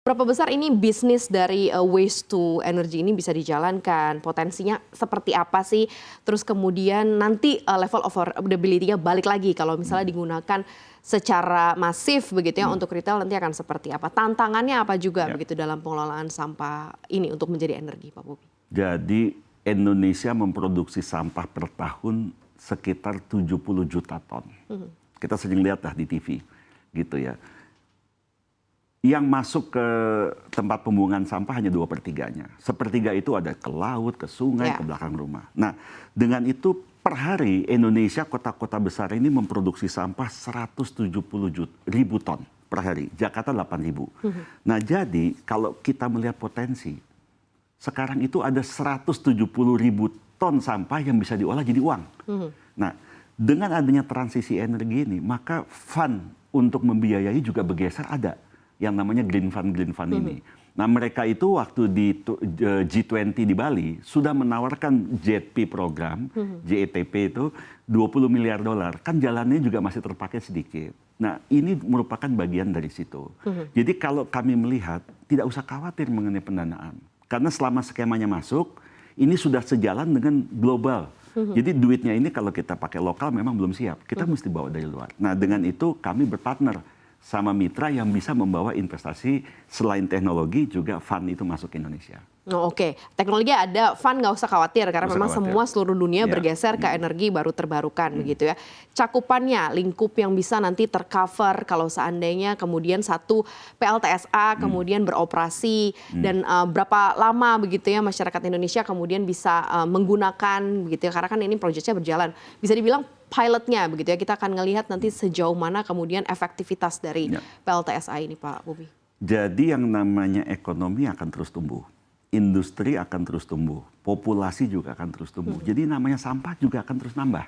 Berapa besar ini bisnis dari waste to energy ini bisa dijalankan? Potensinya seperti apa sih? Terus kemudian nanti level affordability-nya balik lagi kalau misalnya digunakan secara masif begitu ya untuk retail nanti akan seperti apa? Tantangannya apa juga begitu dalam pengelolaan sampah ini untuk menjadi energi, Pak Bobi? Jadi Indonesia memproduksi sampah per tahun sekitar 70 juta ton. Kita sering lihat lah di TV gitu ya. Yang masuk ke tempat pembuangan sampah hanya 2/3-nya. Sepertiga itu ada ke laut, ke sungai, ke belakang rumah. Nah, dengan itu per hari Indonesia kota-kota besar ini memproduksi sampah 170.000 ton per hari. Jakarta 8.000. Nah, jadi kalau kita melihat potensi, sekarang itu ada 170.000 ton sampah yang bisa diolah jadi uang. Nah, dengan adanya transisi energi ini, maka fund untuk membiayai juga bergeser ada. Yang namanya Green Fund ini. Nah, mereka itu waktu di G20 di Bali sudah menawarkan JETP program, JETP itu 20 miliar dolar. Kan jalannya juga masih terpakai sedikit. Nah, ini merupakan bagian dari situ. Jadi kalau kami melihat, tidak usah khawatir mengenai pendanaan. Karena selama skemanya masuk, ini sudah sejalan dengan global. Jadi duitnya ini kalau kita pakai lokal memang belum siap. Kita mesti bawa dari luar. Nah, dengan itu kami berpartner sama mitra yang bisa membawa investasi selain teknologi juga fund itu masuk ke Indonesia. Oh, Oke. Teknologi ada, fund nggak usah khawatir karena memang semua seluruh dunia bergeser ke energi baru terbarukan begitu ya. Cakupannya, lingkup yang bisa nanti tercover kalau seandainya kemudian satu PLTSA kemudian beroperasi dan berapa lama begitu ya masyarakat Indonesia kemudian bisa menggunakan begitu ya karena kan ini proyeknya berjalan. Bisa dibilang pilotnya begitu ya, kita akan ngelihat nanti sejauh mana kemudian efektivitas dari PLTSA ini Pak Bobi. Jadi yang namanya ekonomi akan terus tumbuh, industri akan terus tumbuh, populasi juga akan terus tumbuh. Jadi namanya sampah juga akan terus nambah.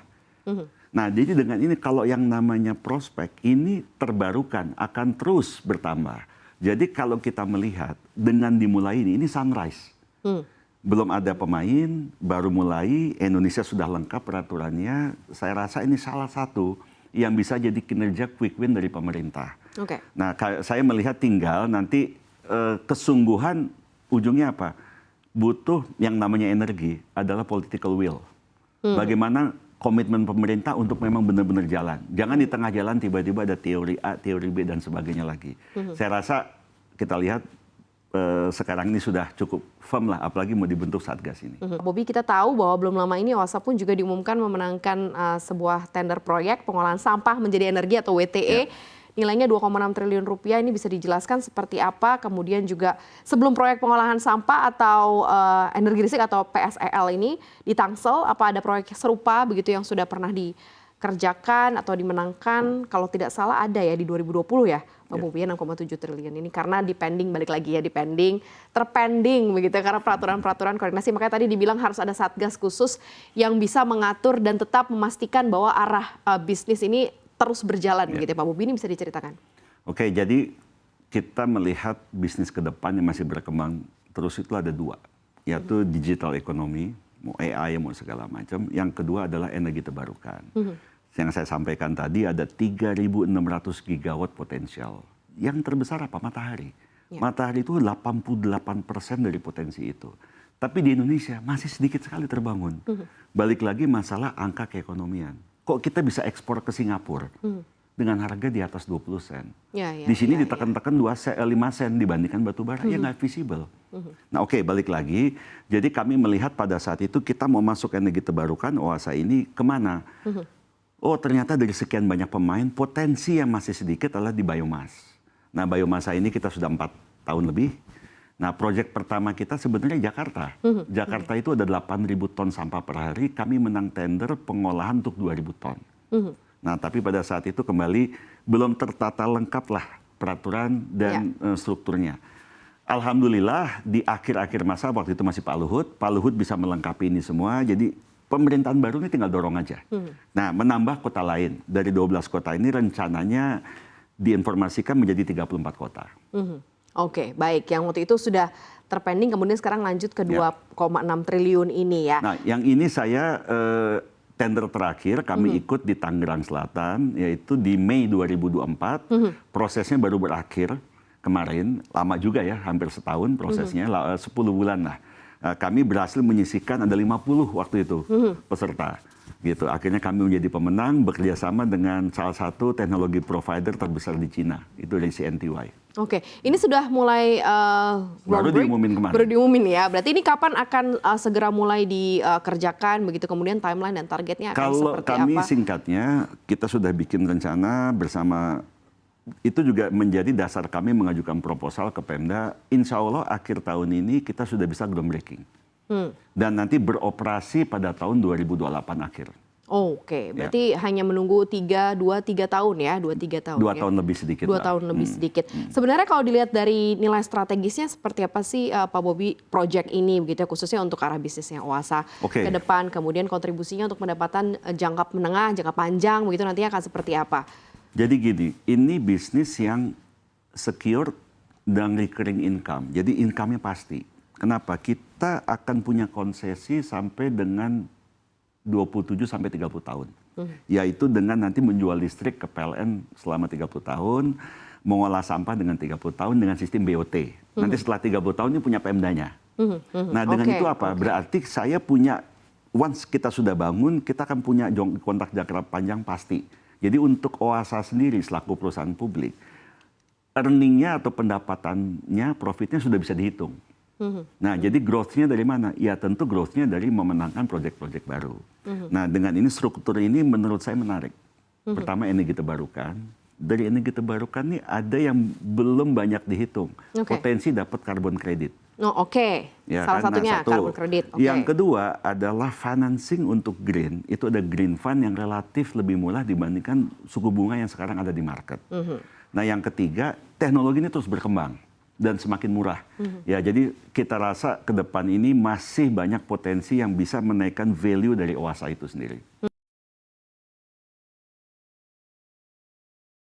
Nah, jadi dengan ini kalau yang namanya prospek ini terbarukan akan terus bertambah. Jadi kalau kita melihat dengan dimulai ini sunrise. Belum ada pemain, baru mulai, Indonesia sudah lengkap peraturannya. Saya rasa ini salah satu yang bisa jadi kinerja quick win dari pemerintah. Nah, saya melihat tinggal nanti kesungguhan ujungnya apa? Butuh yang namanya energi adalah political will. Bagaimana komitmen pemerintah untuk memang benar-benar jalan. Jangan di tengah jalan tiba-tiba ada teori A, teori B, dan sebagainya lagi. Saya rasa kita lihat sekarang ini sudah cukup firm lah, apalagi mau dibentuk Satgas ini. Bobi, kita tahu bahwa belum lama ini OWASA pun juga diumumkan memenangkan sebuah tender proyek pengolahan sampah menjadi energi atau WTE. Nilainya 2,6 triliun rupiah, ini bisa dijelaskan seperti apa? Kemudian juga sebelum proyek pengolahan sampah atau energi listrik atau PSEL ini di Tangsel, apa ada proyek serupa begitu yang sudah pernah dikerjakan atau dimenangkan? Kalau tidak salah ada ya di 2020 ya, Pak Bobi, 6,7 triliun ini karena dipending, balik lagi ya dipending, terpending begitu karena peraturan-peraturan koordinasi. Makanya tadi dibilang harus ada satgas khusus yang bisa mengatur dan tetap memastikan bahwa arah bisnis ini terus berjalan begitu ya, Pak Bobi, ini bisa diceritakan? Oke, jadi kita melihat bisnis ke depan yang masih berkembang terus itu ada dua, yaitu digital ekonomi, mau AI, mau segala macam. Yang kedua adalah energi terbarukan. Yang saya sampaikan tadi ada 3.600 gigawatt potensial. Yang terbesar apa? Matahari. Matahari itu 88% dari potensi itu. Tapi di Indonesia masih sedikit sekali terbangun. Balik lagi masalah angka keekonomian. Kok kita bisa ekspor ke Singapura dengan harga di atas 20 sen? Di sini ditekan-tekan 5 sen dibandingkan batu bara, ya nggak visible. Nah oke, balik lagi. Jadi kami melihat pada saat itu kita mau masuk energi terbarukan, OWASA ini kemana? Oh ternyata dari sekian banyak pemain, potensi yang masih sedikit adalah di biomas. Nah biomasa ini kita sudah 4 tahun lebih. Nah proyek pertama kita sebenarnya Jakarta. Jakarta itu ada 8.000 ton sampah per hari, kami menang tender pengolahan untuk 2.000 ton. Nah tapi pada saat itu kembali belum tertata lengkap lah peraturan dan strukturnya. Alhamdulillah di akhir-akhir masa waktu itu masih Pak Luhut bisa melengkapi ini semua. Jadi pemerintahan baru ini tinggal dorong aja. Nah, menambah kota lain. Dari 12 kota ini rencananya diinformasikan menjadi 34 kota. Oke, baik. Yang waktu itu sudah terpending, kemudian sekarang lanjut ke 2,6 triliun ini ya. Nah, yang ini saya tender terakhir kami ikut di Tangerang Selatan, yaitu di Mei 2024. Prosesnya baru berakhir. kemarin, lama juga ya, hampir setahun prosesnya, 10 bulan lah. Kami berhasil menyisihkan ada 50 waktu itu peserta. Gitu. Akhirnya kami menjadi pemenang bekerja sama dengan salah satu teknologi provider terbesar di Cina, itu dari CNTY. Oke, ini sudah mulai Baru diumumin kemarin. Baru diumumin ya. Berarti ini kapan akan segera mulai dikerjakan, begitu kemudian timeline dan targetnya akan Kalau seperti kami apa? singkatnya, kita sudah bikin rencana bersama, itu juga menjadi dasar kami mengajukan proposal ke Pemda. Insya Allah akhir tahun ini kita sudah bisa groundbreaking. Dan nanti beroperasi pada tahun 2028 akhir. Oke, berarti hanya menunggu 2-3 tahun ya, 2-3 tahun. 2 tahun lebih sedikit. 2 tahun lebih sedikit. Sebenarnya kalau dilihat dari nilai strategisnya seperti apa sih Pak Bobi project ini begitu ya, khususnya untuk arah bisnisnya Oasa ke depan, kemudian kontribusinya untuk pendapatan jangka menengah, jangka panjang begitu nantinya akan seperti apa? Jadi gini, ini bisnis yang secure dan recurring income. Jadi income-nya pasti. Kenapa? Kita akan punya konsesi sampai dengan 27 sampai 30 tahun. Yaitu dengan nanti menjual listrik ke PLN selama 30 tahun, mengolah sampah dengan 30 tahun dengan sistem BOT. Nanti setelah 30 tahun ini punya Pemdanya. Nah, dengan itu apa? Berarti saya punya, once kita sudah bangun, kita akan punya kontrak jangka panjang pasti. Jadi untuk Oasa sendiri selaku perusahaan publik, earning-nya atau pendapatannya, profitnya sudah bisa dihitung. Nah, jadi growth-nya dari mana? Ya tentu growth-nya dari memenangkan proyek-proyek baru. Nah, dengan ini struktur ini menurut saya menarik. Pertama energi terbarukan. Dari energi terbarukan ini ada yang belum banyak dihitung. Potensi dapat carbon credit. Oh, ya, salah satunya carbon credit. Yang kedua adalah financing untuk green. Itu ada green fund yang relatif lebih murah dibandingkan suku bunga yang sekarang ada di market. Nah, yang ketiga, teknologi ini terus berkembang dan semakin murah. Ya, jadi kita rasa ke depan ini masih banyak potensi yang bisa menaikkan value dari Oasa itu sendiri.